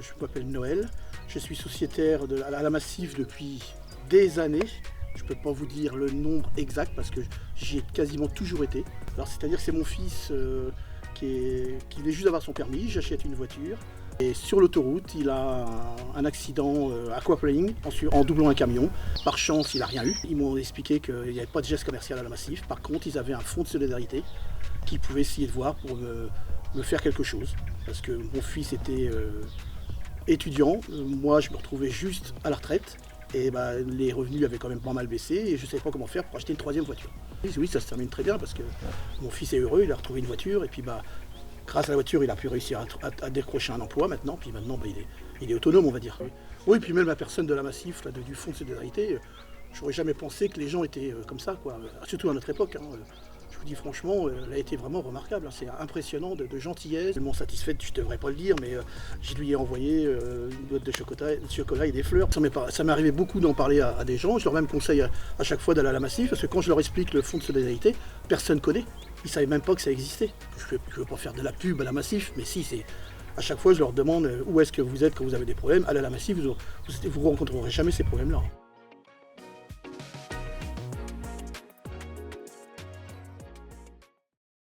Je m'appelle Noël, je suis sociétaire à la Massif depuis des années. Je ne peux pas vous dire le nombre exact parce que j'y ai quasiment toujours été. Alors c'est-à-dire que c'est mon fils qui venait juste d'avoir son permis, j'achète une voiture. Et sur l'autoroute, il a un accident aquaplaning en doublant un camion. Par chance, il n'a rien eu. Ils m'ont expliqué qu'il n'y avait pas de geste commercial à la Massif. Par contre, ils avaient un fonds de solidarité qu'ils pouvaient essayer de voir pour me faire quelque chose. Parce que mon fils était étudiant, moi je me retrouvais juste à la retraite. Et les revenus avaient quand même pas mal baissé et je ne savais pas comment faire pour acheter une troisième voiture. Oui, ça se termine très bien parce que mon fils est heureux, il a retrouvé une voiture et puis grâce à la voiture, il a pu réussir à décrocher un emploi maintenant. Puis maintenant, il est autonome, on va dire. Oui, puis même la personne de la Massif, du fonds de solidarité, j'aurais jamais pensé que les gens étaient comme ça, quoi. Surtout à notre époque. Je vous dis franchement, elle a été vraiment remarquable. C'est impressionnant de gentillesse. Tellement satisfaite, je ne devrais pas le dire, mais je lui ai envoyé une boîte de chocolat et des fleurs. Ça m'est arrivé beaucoup d'en parler à des gens. Je leur même conseille à chaque fois d'aller à la Massif, parce que quand je leur explique le fonds de solidarité, personne ne connaît. Ils ne savaient même pas que ça existait. Je ne veux pas faire de la pub à la Massif, mais si, à chaque fois je leur demande où est-ce que vous êtes quand vous avez des problèmes. Allez à la Massif, vous ne rencontrerez jamais ces problèmes-là.